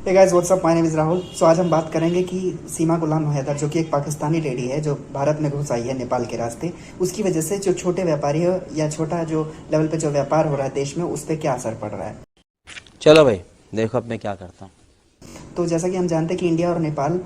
Hey guys what's up my, name is Rahul so. सो आज हम बात करेंगे कि सीमा गुलाम हैदर, जो कि एक पाकिस्तानी लेडी है जो भारत में घुस आई है नेपाल के रास्ते, उसकी वजह से जो छोटे व्यापारी है या छोटा जो लेवल पे जो व्यापार हो रहा है देश में, उस पर क्या असर पड़ रहा है। चलो भाई देखो अब मैं क्या करता हूँ। तो जैसा कि हम जानते हैं कि इंडिया और नेपाल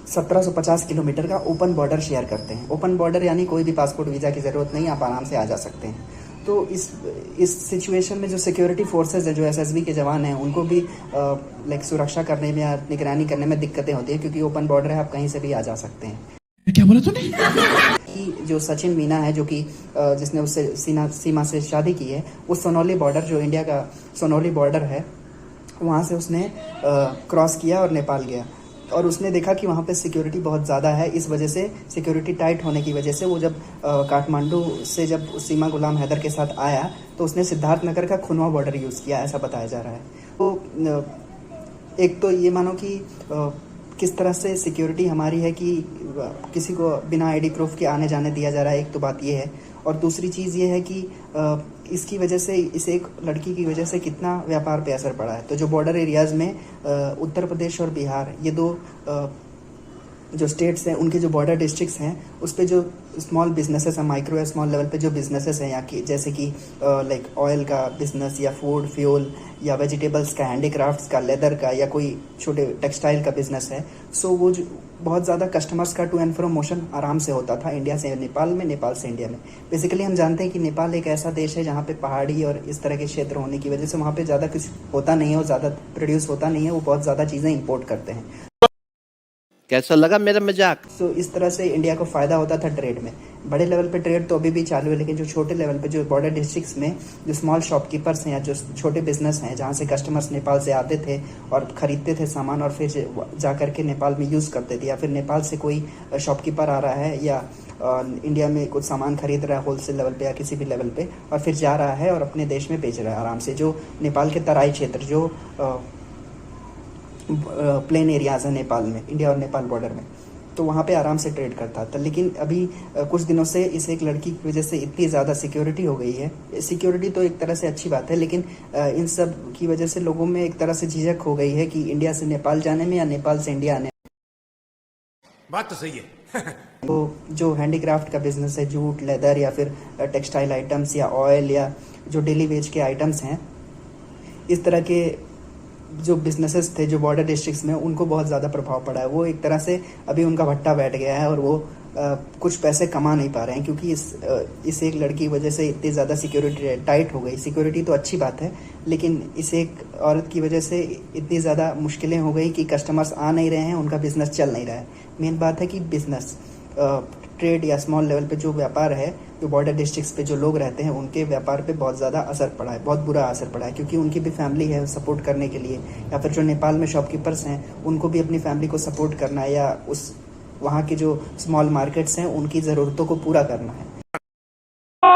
1750 किलोमीटर का ओपन बॉर्डर शेयर करते हैं। ओपन बॉर्डर यानी कोई भी पासपोर्ट वीज़ा की ज़रूरत नहीं, आप आराम से आ जा सकते हैं। तो इस सिचुएशन में जो सिक्योरिटी फोर्सेस है, जो एसएसबी के जवान हैं, उनको भी लाइक सुरक्षा करने में या निगरानी करने में दिक्कतें होती हैं, क्योंकि ओपन बॉर्डर है, आप कहीं से भी आ जा सकते हैं। क्या बोला तूने? कि जो सचिन मीना है, जो कि जिसने उससे सीमा से शादी की है, वो सोनौली बॉर्डर, जो इंडिया का सोनौली बॉर्डर है, वहाँ से उसने क्रॉस किया और नेपाल गया। और उसने देखा कि वहाँ पे सिक्योरिटी बहुत ज़्यादा है। इस वजह से सिक्योरिटी टाइट होने की वजह से वो जब काठमांडू से जब सीमा गुलाम हैदर के साथ आया, तो उसने सिद्धार्थनगर का खुनवा बॉर्डर यूज़ किया, ऐसा बताया जा रहा है। तो एक तो ये मानो कि किस तरह से सिक्योरिटी हमारी है कि किसी को बिना आईडी प्रूफ के आने जाने दिया जा रहा है, एक तो बात ये है। और दूसरी चीज़ ये है कि इसकी वजह से, इस एक लड़की की वजह से कितना व्यापार पे असर पड़ा है। तो जो बॉर्डर एरियाज़ में उत्तर प्रदेश और बिहार, ये दो जो स्टेट्स हैं, उनके जो बॉर्डर डिस्ट्रिक्ट्स हैं, उस पे जो स्मॉल बिजनेसेस हैं, माइक्रो या स्मॉल लेवल पे जो बिजनेसेस हैं यहाँ की, जैसे कि लाइक ऑयल का बिजनेस या फूड फ्यूल या वेजिटेबल्स का, हैंडीक्राफ्ट्स का, लेदर का, या कोई छोटे टेक्सटाइल का बिजनेस है, सो वो जो बहुत ज़्यादा कस्टमर्स का टू एंड फ्रो मोशन आराम से होता था, इंडिया से नेपाल में, नेपाल से इंडिया में। बेसिकली हम जानते हैं कि नेपाल एक ऐसा देश है जहाँ पे पहाड़ी और इस तरह के क्षेत्र होने की वजह से वहाँ पे ज़्यादा कुछ होता नहीं है और ज़्यादा प्रोड्यूस होता नहीं है, वो बहुत ज़्यादा चीज़ें इंपोर्ट करते हैं। कैसा लगा मेरा मजाक? सो इस तरह से इंडिया को फ़ायदा होता था ट्रेड में। बड़े लेवल पे ट्रेड तो अभी भी चालू है, लेकिन जो छोटे लेवल पे, जो बॉर्डर डिस्ट्रिक्ट्स में जो स्मॉल शॉपकीपर्स हैं या जो छोटे बिजनेस हैं, जहाँ से कस्टमर्स नेपाल से आते थे और ख़रीदते थे सामान और फिर जा कर के नेपाल में यूज़ करते थे, या फिर नेपाल से कोई शॉपकीपर आ रहा है या इंडिया में कुछ सामान खरीद रहा है होलसेल लेवल पे या किसी भी लेवल पे, और फिर जा रहा है और अपने देश में बेच रहा है आराम से। जो नेपाल के तराई क्षेत्र, जो प्लेन एरियाज़ है नेपाल में, इंडिया और नेपाल बॉर्डर में, तो वहाँ पे आराम से ट्रेड करता था। लेकिन अभी कुछ दिनों से इस एक लड़की की वजह से इतनी ज़्यादा सिक्योरिटी हो गई है। सिक्योरिटी तो एक तरह से अच्छी बात है, लेकिन इन सब की वजह से लोगों में एक तरह से झिझक हो गई है कि इंडिया से नेपाल जाने में या नेपाल से इंडिया आने में। बात तो सही है। तो जो हैंडीक्राफ्ट का बिजनेस है, जूट, लेदर या फिर टेक्सटाइल आइटम्स या ऑयल या जो डेली वेज के आइटम्स हैं, इस तरह के जो बिजनेसेस थे जो बॉर्डर डिस्ट्रिक्ट्स में, उनको बहुत ज़्यादा प्रभाव पड़ा है। वो एक तरह से अभी उनका भट्टा बैठ गया है और वो कुछ पैसे कमा नहीं पा रहे हैं, क्योंकि इस एक लड़की की वजह से इतनी ज़्यादा सिक्योरिटी टाइट हो गई। सिक्योरिटी तो अच्छी बात है, लेकिन इस एक औरत की वजह से इतनी ज़्यादा मुश्किलें हो गई कि कस्टमर्स आ नहीं रहे हैं, उनका बिज़नेस चल नहीं रहा है। मेन बात है कि बिज़नेस, ट्रेड या स्मॉल लेवल पे जो व्यापार है, जो बॉर्डर डिस्ट्रिक्ट्स पे जो लोग रहते हैं, उनके व्यापार पे बहुत ज़्यादा असर पड़ा है, बहुत बुरा असर पड़ा है, क्योंकि उनकी भी फैमिली है सपोर्ट करने के लिए, या फिर जो नेपाल में शॉपकीपर्स हैं, उनको भी अपनी फैमिली को सपोर्ट करना है, या उस वहाँ के जो स्मॉल मार्केट्स हैं, उनकी ज़रूरतों को पूरा करना है।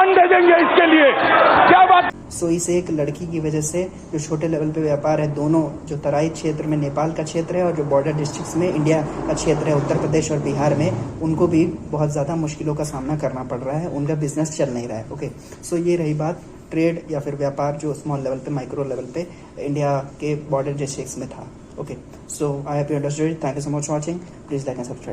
दे देंगे इसके लिए, क्या बात। सो इस एक लड़की की वजह से जो छोटे लेवल पे व्यापार है, दोनों जो तराई क्षेत्र में नेपाल का क्षेत्र है और जो बॉर्डर डिस्ट्रिक्ट्स में इंडिया का क्षेत्र है, उत्तर प्रदेश और बिहार में, उनको भी बहुत ज़्यादा मुश्किलों का सामना करना पड़ रहा है, उनका बिजनेस चल नहीं रहा है। ओके, सो ये रही बात ट्रेड या फिर व्यापार जो स्मॉल लेवल पे, माइक्रो लेवल पे इंडिया के बॉर्डर डिस्ट्रिक्ट्स में था। Okay, so I have you understood. Thank you so much watching. Please like and subscribe.